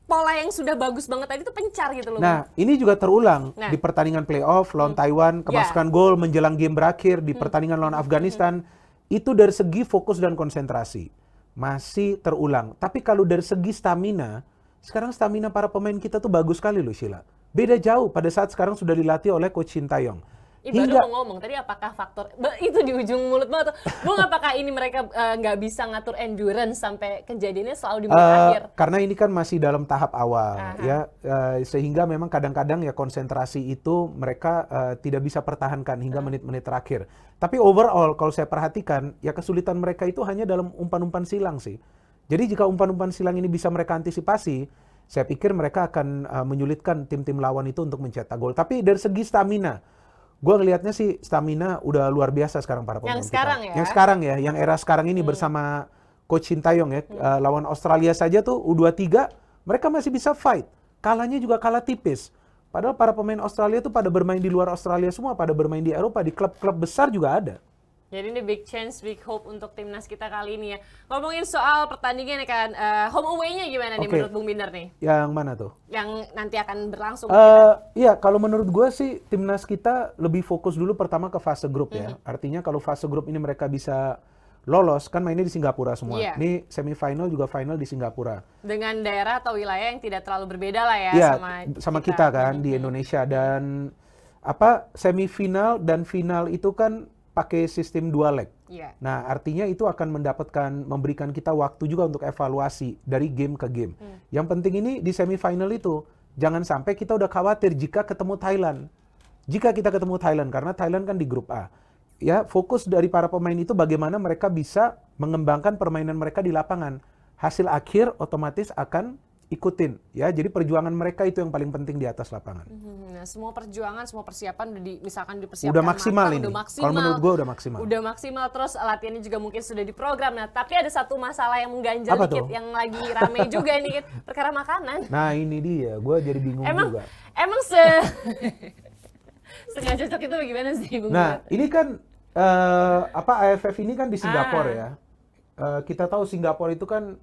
pola yang sudah bagus banget tadi tuh pencar gitu loh. Nah, ini juga terulang di pertandingan playoff lawan Taiwan, kemasukan gol menjelang game berakhir di pertandingan lawan Afghanistan. Itu dari segi fokus dan konsentrasi masih terulang. Tapi kalau dari segi stamina, sekarang stamina para pemain kita tuh bagus sekali loh Sheila. Beda jauh pada saat sekarang sudah dilatih oleh Coach Sintayong. Baru mau ngomong tadi, apakah faktor itu di ujung mulut banget tuh, Bung, apakah ini mereka nggak bisa ngatur endurance sampai kejadiannya selalu di menit akhir? Karena ini kan masih dalam tahap awal ya, sehingga memang kadang-kadang ya konsentrasi itu mereka tidak bisa pertahankan hingga menit-menit terakhir. Tapi overall kalau saya perhatikan ya kesulitan mereka itu hanya dalam umpan-umpan silang sih. Jadi jika umpan-umpan silang ini bisa mereka antisipasi, saya pikir mereka akan menyulitkan tim-tim lawan itu untuk mencetak gol. Tapi dari segi stamina, gue ngelihatnya sih stamina udah luar biasa sekarang para pemain Yang sekarang kita. ya? Yang sekarang ya, yang era sekarang ini bersama Coach Sintayong ya, lawan Australia saja tuh U23 mereka masih bisa fight. Kalahnya juga kalah tipis. Padahal para pemain Australia tuh pada bermain di luar Australia semua, pada bermain di Eropa, di klub-klub besar juga ada. Jadi ini big chance, big hope untuk timnas kita kali ini ya. Ngomongin soal pertandingan ya kan, home away-nya gimana nih menurut Bung Binder nih? Yang mana tuh? Yang nanti akan berlangsung. Iya, kalau menurut gue sih timnas kita lebih fokus dulu pertama ke fase grup ya. Artinya kalau fase grup ini mereka bisa lolos, kan mainnya di Singapura semua. Iya. Ini semifinal juga final di Singapura. Dengan daerah atau wilayah yang tidak terlalu berbeda lah ya Iya, sama kita kan di Indonesia. Dan semifinal dan final itu kan pakai sistem 2 leg. Iya. Nah, artinya itu akan memberikan kita waktu juga untuk evaluasi dari game ke game. Yang penting ini di semifinal itu, jangan sampai kita udah khawatir jika ketemu Thailand. Jika kita ketemu Thailand, karena Thailand kan di grup A. Ya, fokus dari para pemain itu bagaimana mereka bisa mengembangkan permainan mereka di lapangan. Hasil akhir otomatis akan ikutin, ya. Jadi perjuangan mereka itu yang paling penting di atas lapangan. Nah, semua perjuangan, semua persiapan misalkan dipersiapkan Udah maksimal matang, ini. udah maksimal. Kalau menurut gue udah maksimal. Udah maksimal, terus latihannya juga mungkin sudah diprogram. Nah, tapi ada satu masalah yang mengganjal Apa dikit, tuh? yang lagi rame juga nih, Kit. Perkara makanan. Nah, ini dia, gue jadi bingung juga. Emang sengaja cocok itu bagaimana sih, Bung? Nah, ini kan AFF ini kan di Singapura ya. Kita tahu Singapura itu kan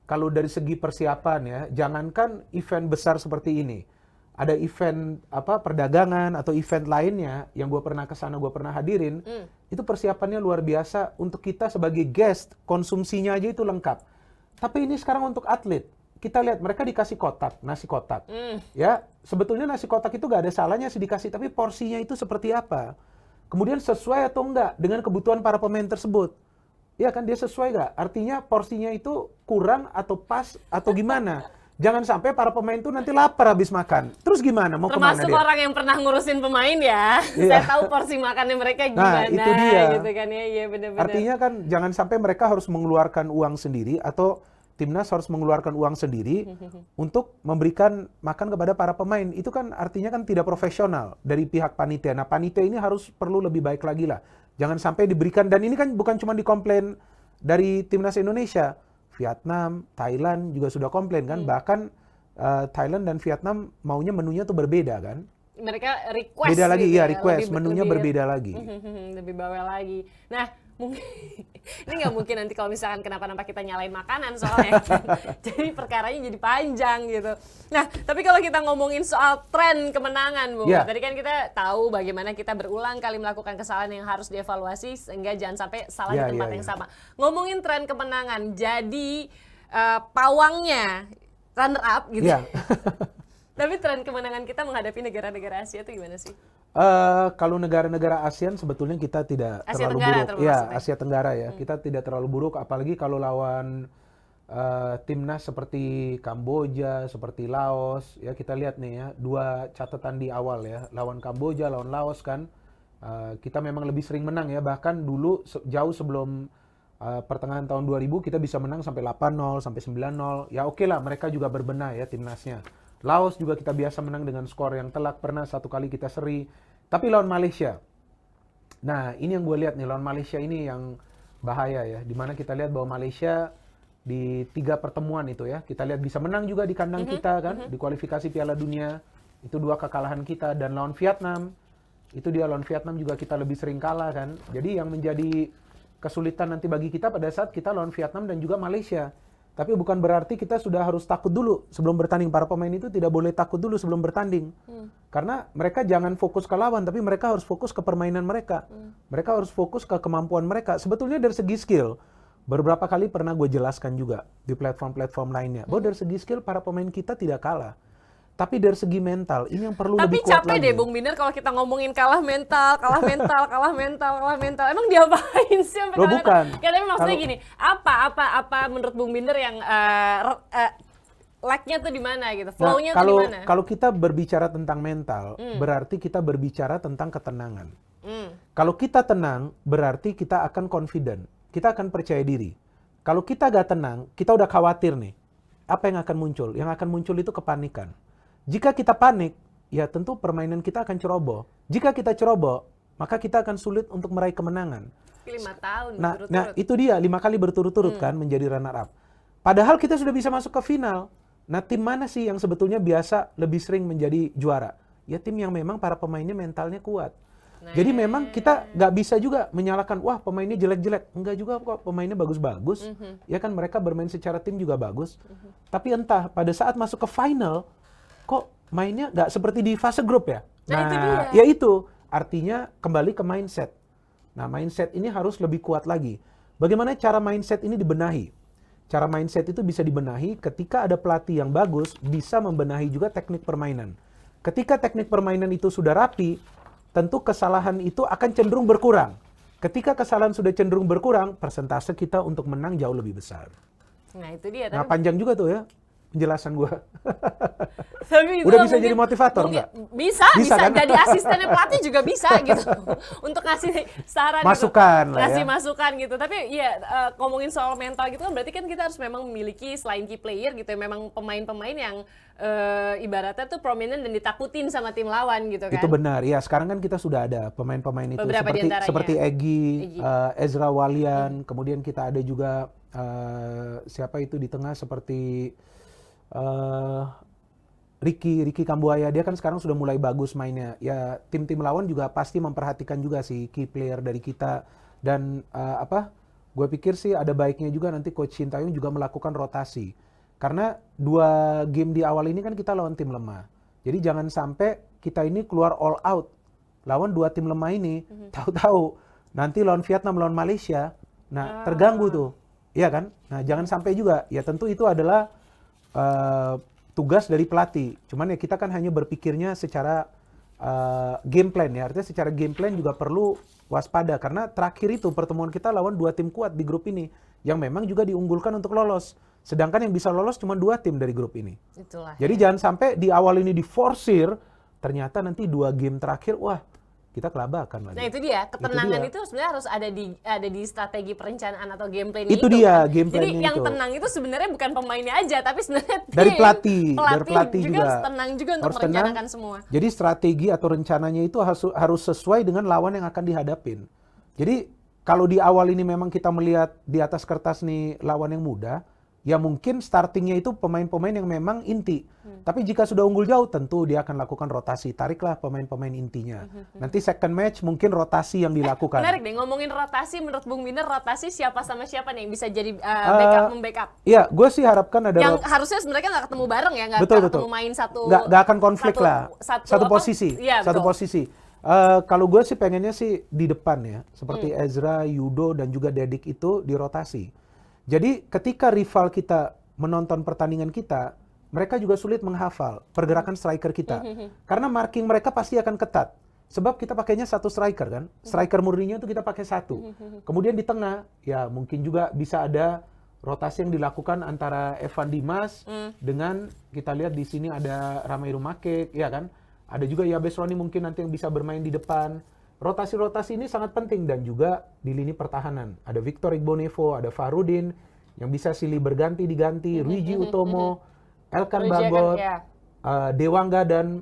kalau dari segi persiapan ya, jangankan event besar seperti ini. Ada event perdagangan atau event lainnya yang gue pernah kesana, gue pernah hadirin, itu persiapannya luar biasa untuk kita sebagai guest, konsumsinya aja itu lengkap. Tapi ini sekarang untuk atlet, kita lihat mereka dikasih kotak, nasi kotak. Ya, sebetulnya nasi kotak itu gak ada salahnya sih dikasih, tapi porsinya itu seperti apa? Kemudian sesuai atau enggak dengan kebutuhan para pemain tersebut. Ya kan, dia sesuai nggak? Artinya porsinya itu kurang atau pas atau gimana? Jangan sampai para pemain itu nanti lapar habis makan. Terus gimana? Mau kemana Termasuk dia? orang yang pernah ngurusin pemain ya. Iya. Saya tahu porsi makannya mereka gimana. Nah, itu dia. Gitu kan ya. Iya, benar-benar. Artinya kan jangan sampai mereka harus mengeluarkan uang sendiri atau timnas harus mengeluarkan uang sendiri untuk memberikan makan kepada para pemain. Itu kan artinya kan tidak profesional dari pihak panitia. Nah, panitia ini harus perlu lebih baik lagi lah. Jangan sampai diberikan, dan ini kan bukan cuma dikomplain dari timnas Indonesia. Vietnam, Thailand juga sudah komplain kan. Bahkan Thailand dan Vietnam maunya menunya tuh berbeda kan. Mereka request. Beda lagi, gitu ya request. Menunya lebih- berbeda lagi. Lebih bawel lagi. Nah, mungkin ini nggak mungkin nanti kalau misalkan kenapa-napa kita nyalain makanan soalnya. Jadi perkaranya jadi panjang gitu. Nah, tapi kalau kita ngomongin soal tren kemenangan, Bu. Yeah. Tadi kan kita tahu bagaimana kita berulang kali melakukan kesalahan yang harus dievaluasi sehingga jangan sampai salah Yeah, di tempat yeah, yang yeah. sama. Ngomongin tren kemenangan, jadi pawangnya runner up gitu. Iya. Tapi tren kemenangan kita menghadapi negara-negara Asia itu gimana sih? Kalau negara-negara ASEAN sebetulnya kita tidak Asia terlalu Tenggara buruk. termasuk Ya, ya? Asia Tenggara ya. Kita tidak terlalu buruk, apalagi kalau lawan timnas seperti Kamboja, seperti Laos. Ya, kita lihat nih ya, dua catatan di awal ya. Lawan Kamboja, lawan Laos kan. Kita memang lebih sering menang ya. Bahkan dulu jauh sebelum pertengahan tahun 2000 kita bisa menang sampai 8-0, sampai 9-0. Ya oke lah, mereka juga berbenah ya timnasnya. Laos juga kita biasa menang dengan skor yang telak, pernah satu kali kita seri. Tapi lawan Malaysia, nah ini yang gue lihat nih, lawan Malaysia ini yang bahaya ya. Dimana kita lihat bahwa Malaysia di 3 pertemuan itu ya, kita lihat bisa menang juga di kandang kita kan, di kualifikasi Piala Dunia. Itu 2 kekalahan kita. Dan lawan Vietnam, itu dia lawan Vietnam juga kita lebih sering kalah kan. Jadi yang menjadi kesulitan nanti bagi kita pada saat kita lawan Vietnam dan juga Malaysia. Tapi bukan berarti kita sudah harus takut dulu sebelum bertanding. Para pemain itu tidak boleh takut dulu sebelum bertanding. Karena mereka jangan fokus ke lawan, tapi mereka harus fokus ke permainan mereka. Mereka harus fokus ke kemampuan mereka. Sebetulnya dari segi skill, beberapa kali pernah gue jelaskan juga di platform-platform lainnya. Bahwa dari segi skill para pemain kita tidak kalah. Tapi dari segi mental, ini yang perlu Tapi lebih kuat capek lagi. deh Bung Binder kalau kita ngomongin kalah mental. Emang diapain sih sampai Loh, kalah bukan. mental? Ya, tapi maksudnya Kalau- gini, apa menurut Bung Binder yang lag-nya tuh di mana gitu? Flow-nya tuh di mana? Kalau kita berbicara tentang mental, berarti kita berbicara tentang ketenangan. Kalau kita tenang, berarti kita akan confident. Kita akan percaya diri. Kalau kita gak tenang, kita udah khawatir nih. Apa yang akan muncul? Yang akan muncul itu kepanikan. Jika kita panik, ya tentu permainan kita akan ceroboh. Jika kita ceroboh, maka kita akan sulit untuk meraih kemenangan. 5 tahun Nah, berturut-turut. itu dia 5 kali berturut-turut kan menjadi runner up. Padahal kita sudah bisa masuk ke final. Nah, tim mana sih yang sebetulnya biasa lebih sering menjadi juara? Ya tim yang memang para pemainnya mentalnya kuat. Jadi memang kita nggak bisa juga menyalahkan, wah pemainnya jelek-jelek. Enggak juga kok, pemainnya bagus-bagus. Ya kan mereka bermain secara tim juga bagus. Tapi entah pada saat masuk ke final, kok mainnya nggak seperti di fase grup ya? Nah, itu dia. Ya itu artinya kembali ke mindset. Nah, mindset ini harus lebih kuat lagi. Bagaimana cara mindset ini dibenahi? Cara mindset itu bisa dibenahi ketika ada pelatih yang bagus, bisa membenahi juga teknik permainan. Ketika teknik permainan itu sudah rapi, tentu kesalahan itu akan cenderung berkurang. Ketika kesalahan sudah cenderung berkurang, persentase kita untuk menang jauh lebih besar. Nah itu dia. Nah Tapi panjang juga tuh ya penjelasan gua. Tapi Udah itulah bisa jadi mungkin- motivator mungkin- nggak? Bisa, Bisa kan? jadi asistennya pelatih juga bisa gitu. Untuk ngasih saran Masukan gitu. lah ya. Ngasih masukan gitu. Tapi ya ngomongin soal mental gitu kan berarti kan kita harus memang memiliki selain key player gitu ya, memang pemain-pemain yang ibaratnya tuh prominent dan ditakutin sama tim lawan gitu kan. Itu benar. Ya, sekarang kan kita sudah ada pemain-pemain itu Beberapa diantaranya. seperti Egy, Egy. Ezra Walian, kemudian kita ada juga siapa itu di tengah seperti Ricky Kambuaya. Dia kan sekarang sudah mulai bagus mainnya. Ya, tim-tim lawan juga pasti memperhatikan juga sih key player dari kita dan gue pikir sih ada baiknya juga nanti Coach Sintayong juga melakukan rotasi. Karena 2 game di awal ini kan kita lawan tim lemah. Jadi jangan sampai kita ini keluar all out lawan 2 tim lemah ini. Tahu-tahu nanti lawan Vietnam, lawan Malaysia, nah terganggu tuh. Iya kan? Nah jangan sampai juga. Ya tentu itu adalah tugas dari pelatih. Cuman ya kita kan hanya berpikirnya secara game plan ya. Artinya secara game plan juga perlu waspada. Karena terakhir itu pertemuan kita lawan 2 tim kuat di grup ini. Yang memang juga diunggulkan untuk lolos. Sedangkan yang bisa lolos cuma 2 tim dari grup ini. Itulah. Jadi jangan sampai di awal ini diforsir, ternyata nanti 2 game terakhir, wah kita kelabakan lagi. Nah itu dia, ketenangan dia. itu sebenarnya harus ada di strategi perencanaan atau game plan Itu itu dia, kan. game Jadi plan-nya yang itu. tenang itu sebenarnya bukan pemainnya aja, tapi sebenarnya Dari tim. pelatih juga juga. harus tenang juga untuk Harus tenang. merencanakan semua. Jadi strategi atau rencananya itu harus sesuai dengan lawan yang akan dihadapin. Jadi kalau di awal ini memang kita melihat di atas kertas nih lawan yang mudah, ya mungkin startingnya itu pemain-pemain yang memang inti. Tapi jika sudah unggul jauh, tentu dia akan lakukan rotasi. Tariklah pemain-pemain intinya. Nanti second match mungkin rotasi yang dilakukan. Menarik deh, ngomongin rotasi, menurut Bung Binder rotasi siapa sama siapa nih yang bisa jadi membackup? Iya, gue sih harapkan ada Yang harusnya sebenarnya nggak ketemu bareng ya, nggak Betul, ketemu betul. main satu. Nggak akan konflik lah. Satu apa? posisi. Iya, Satu betul. posisi. Kalau gue sih pengennya sih di depan ya. Seperti Ezra, Yudo, dan juga Dedik itu dirotasi. Jadi ketika rival kita menonton pertandingan kita, mereka juga sulit menghafal pergerakan striker kita. Karena marking mereka pasti akan ketat. Sebab kita pakainya satu striker kan. Striker murninya itu kita pakai satu. Kemudian di tengah, ya mungkin juga bisa ada rotasi yang dilakukan antara Evan Dimas dengan kita lihat di sini ada Ramai Rumakek, ya kan. Ada juga Yabes Roni mungkin nanti yang bisa bermain di depan. Rotasi-rotasi ini sangat penting dan juga di lini pertahanan. Ada Victor Igbonevo, ada Farudin yang bisa silih berganti diganti, Ruiji Utomo, Elkan Ruiji Bagot, ya. Dewangga dan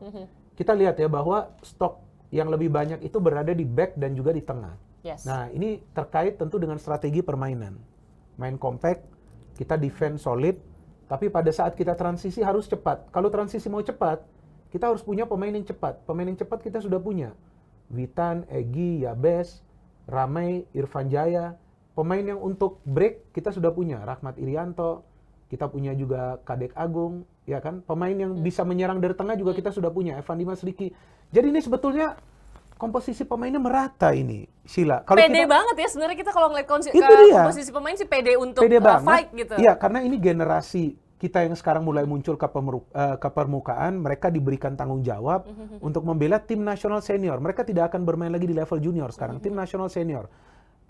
kita lihat ya bahwa stok yang lebih banyak itu berada di back dan juga di tengah. Yes. Nah ini terkait tentu dengan strategi permainan. Main compact, kita defense solid, tapi pada saat kita transisi harus cepat. Kalau transisi mau cepat, kita harus punya pemain yang cepat. Pemain yang cepat kita sudah punya. Witan, Egy, Yabes, Ramai, Irfan Jaya. Pemain yang untuk break kita sudah punya. Rahmat Irianto, kita punya juga Kadek Agung, ya kan? Pemain yang bisa menyerang dari tengah juga kita sudah punya. Evan Dimas, Ricky. Jadi ini sebetulnya komposisi pemainnya merata ini, Sheila. Kalau Pede kita, banget ya sebenarnya kita kalau ngeliat Itu dia. komposisi pemain sih pede untuk pede banget. fight gitu. Iya, karena ini generasi kita yang sekarang mulai muncul ke permukaan, mereka diberikan tanggung jawab untuk membela tim nasional senior. Mereka tidak akan bermain lagi di level junior sekarang, tim nasional senior.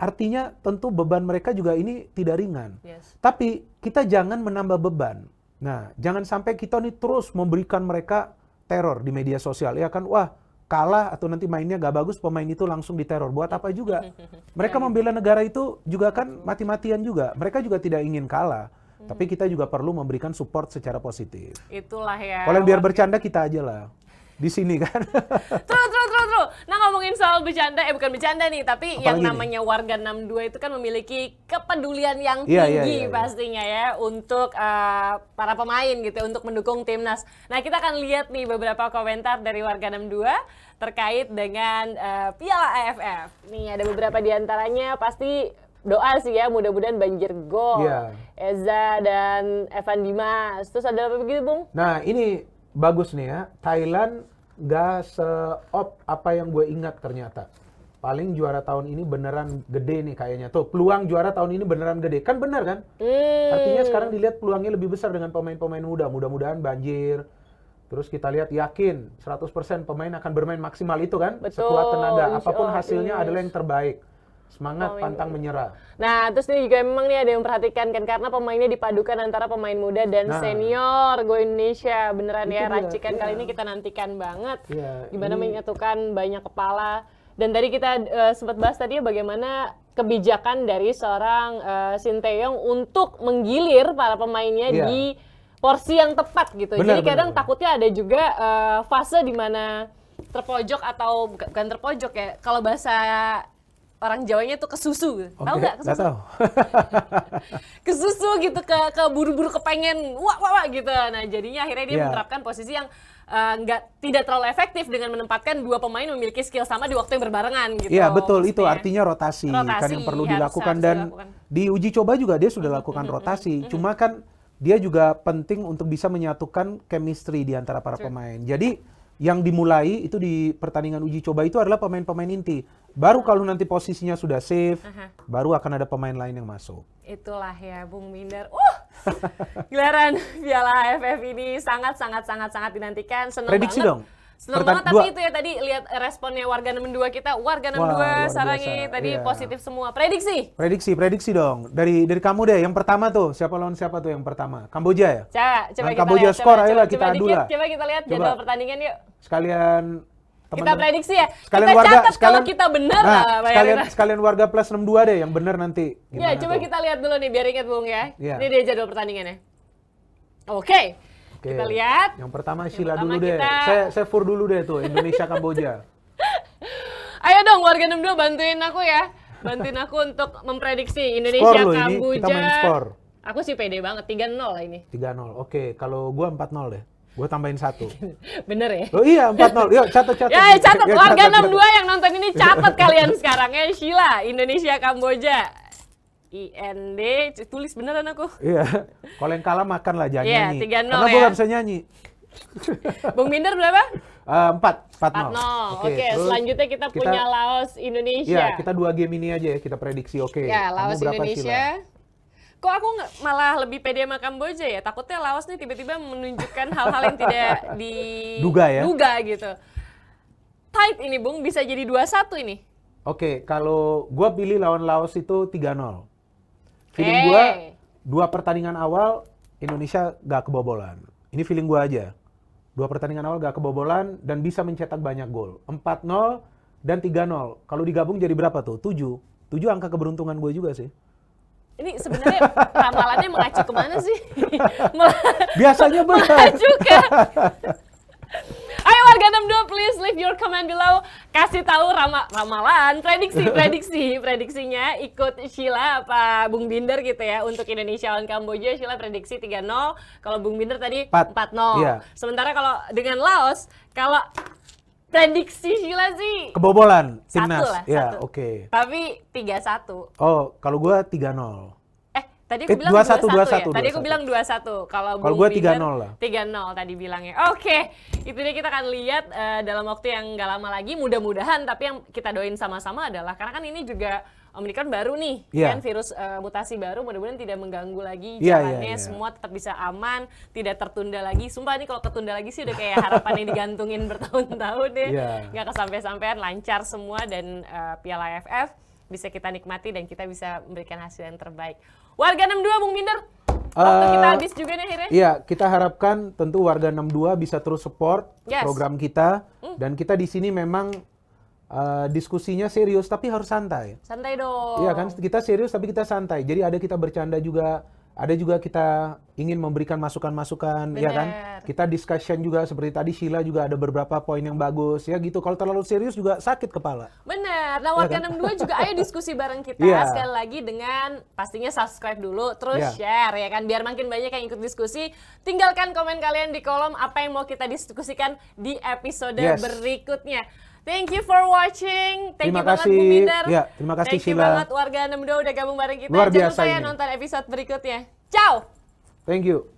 Artinya tentu beban mereka juga ini tidak ringan. Yes. Tapi kita jangan menambah beban. Nah, jangan sampai kita nih terus memberikan mereka teror di media sosial. Ya kan, wah kalah atau nanti mainnya gak bagus, pemain itu langsung diteror. Buat apa juga? Mereka membela negara itu juga kan mati-matian juga. Mereka juga tidak ingin kalah. Tapi kita juga perlu memberikan support secara positif. Itulah ya. Kalau yang biar bercanda kita aja lah. Di sini kan. True. Nah ngomongin soal bercanda, bukan bercanda nih, tapi Apalagi yang nih? namanya warga 62 itu kan memiliki kepedulian yang Iya, tinggi iya. pastinya ya untuk para pemain gitu, untuk mendukung timnas. Nah kita akan lihat nih beberapa komentar dari warga 62 terkait dengan Piala AFF. Nih ada beberapa diantaranya pasti doa sih ya, mudah-mudahan banjir gol. Iya. Eza dan Evan Dimas. Terus ada apa begitu, Bung? Nah ini bagus nih ya, Thailand gak se-op apa yang gue ingat ternyata. Paling juara tahun ini beneran gede nih kayaknya. Tuh peluang juara tahun ini beneran gede. Kan bener kan? Artinya sekarang dilihat peluangnya lebih besar dengan pemain-pemain muda. Mudah-mudahan banjir. Terus kita lihat yakin 100% pemain akan bermain maksimal itu kan? Betul, Sekuat tenaga. insya Apapun Allah, hasilnya yes. adalah yang terbaik. Semangat, pantang menyerah. Nah, terus ini juga memang nih ada yang memperhatikan kan karena pemainnya dipadukan antara pemain muda dan senior Go Indonesia. Beneran ya, racikan kali ini kita nantikan banget. Gimana menyatukan banyak kepala. Dan tadi kita sempat bahas tadi bagaimana kebijakan dari seorang Shin Tae-yong untuk menggilir para pemainnya di porsi yang tepat gitu. Jadi kadang takutnya ada juga fase di mana terpojok atau bukan terpojok ya. Kalau bahasa orang Jawanya tuh kesusu, tahu nggak kesusu? Nggak tahu. Kesusu gitu, ke buru-buru kepengen wah gitu. Nah jadinya akhirnya dia menerapkan posisi yang tidak terlalu efektif dengan menempatkan dua pemain memiliki skill sama di waktu yang berbarengan gitu. Iya betul, itu artinya rotasi kan yang perlu dilakukan dan di uji coba juga dia sudah lakukan rotasi. Cuma kan dia juga penting untuk bisa menyatukan chemistry di antara para pemain. Jadi yang dimulai itu di pertandingan uji coba itu adalah pemain-pemain inti. Baru kalau nanti posisinya sudah safe, baru akan ada pemain lain yang masuk. Itulah ya Bung Binder. Gelaran Piala AFF ini sangat dinantikan. Senang Prediksi banget. dong. Senang banget, tapi itu ya tadi lihat responnya warga 62 kita. Warga 62 Sarangi tadi positif semua. Prediksi dong. Dari kamu deh, yang pertama tuh, siapa lawan siapa tuh yang pertama? Kamboja ya? Coba kita Kamboja lihat. skor, ayolah kita adu lah. Coba kita lihat jadwal pertandingan yuk. Sekalian kita prediksi ya. Sekalian kita warga, catat kalau kita benar. Sekalian warga plus 62 deh yang benar nanti. Ya, coba kita lihat dulu nih biar ingat Bung ya. Ini dia jadwal pertandingannya. Oke. Kita lihat. Yang pertama Sheila dulu deh. Saya fur dulu deh tuh, Indonesia Kamboja. Ayo dong warga 62 bantuin aku ya. Bantuin aku untuk memprediksi Indonesia Kamboja. Kita main skor. Aku sih pede banget 3-0 lah ini. 3-0. Oke, kalau gua 4-0 deh. Gua tambahin 1. Bener ya? Oh iya, 4-0. Yuk, catat. Ya, catat. Warga 62 yang nonton ini catat kalian sekarang ya. Sheila, Indonesia Kamboja. IND, tulis beneran aku. Iya, kalau yang kalah makan lah, jangan nyanyi. 3-0 Karena ya. gue gak bisa nyanyi. Bung Binder berapa? 4-0. Oke, selanjutnya kita punya Laos Indonesia. Iya, kita 2 game ini aja ya, kita prediksi. Oke. Ya, Laos Indonesia. Kok aku malah lebih pede sama Kamboja ya? Takutnya Laos nih tiba-tiba menunjukkan hal-hal yang tidak diduga gitu. Tight ini Bung, bisa jadi 2-1 ini. Oke, kalau gue pilih lawan Laos itu 3-0. Feeling gue, 2 pertandingan awal Indonesia gak kebobolan. Ini feeling gue aja. 2 pertandingan awal gak kebobolan dan bisa mencetak banyak gol. 4-0 dan 3-0. Kalau digabung jadi berapa tuh? 7. 7 angka keberuntungan gue juga sih. Ini sebenarnya ramalannya mengacu kemana sih? Biasanya benar. Mengacu ke... Ayo warga 62 please leave your comment below. Kasih tahu ramalan, prediksinya ikut Sheila apa Bung Binder gitu ya. Untuk Indonesia lawan Kamboja, Sheila prediksi 3-0. Kalau Bung Binder tadi 4-0. Iya. Sementara kalau dengan Laos, kalau prediksi Sheila sih kebobolan timnas. 1 lah, ya, 1. Oke. Tapi 3-1. Oh, kalau gua 3-0. Tadi aku bilang 2-1 ya? Tadi 2-1. aku bilang 2-1. Kalau gue 3-0 lah. 3-0 tadi bilangnya. Oke, itu dia kita akan lihat dalam waktu yang nggak lama lagi. Mudah-mudahan, tapi yang kita doain sama-sama adalah, karena kan ini juga Omicron baru nih, kan virus mutasi baru, mudah-mudahan tidak mengganggu lagi jalannya, semua tetap bisa aman, tidak tertunda lagi. Sumpah nih kalau ketunda lagi sih udah kayak harapan yang digantungin bertahun-tahun deh. Nggak kesampai-sampean, lancar semua dan Piala AFF bisa kita nikmati dan kita bisa memberikan hasil yang terbaik. Warga 62 Bung Binder, waktu kita habis juga nih akhirnya. Iya, kita harapkan tentu warga 62 bisa terus support program kita dan kita di sini memang diskusinya serius tapi harus santai. Santai dong. Iya kan, kita serius tapi kita santai. Jadi ada kita bercanda juga, ada juga kita ingin memberikan masukan-masukan, ya kan? Kita discussion juga seperti tadi Sheila juga ada beberapa poin yang bagus ya gitu. Kalau terlalu serius juga sakit kepala. Bener. Nah, warga 62 juga ayo diskusi bareng kita sekali lagi dengan pastinya subscribe dulu, terus share ya kan biar makin banyak yang ikut diskusi. Tinggalkan komen kalian di kolom apa yang mau kita diskusikan di episode berikutnya. Thank you for watching. Thank you banget Bung Binder. Ya, terima kasih Sheila. Thank you banget warga 62 udah gabung bareng kita. Luar biasa Jangan lupa ya nonton episode berikutnya. Ciao. Thank you.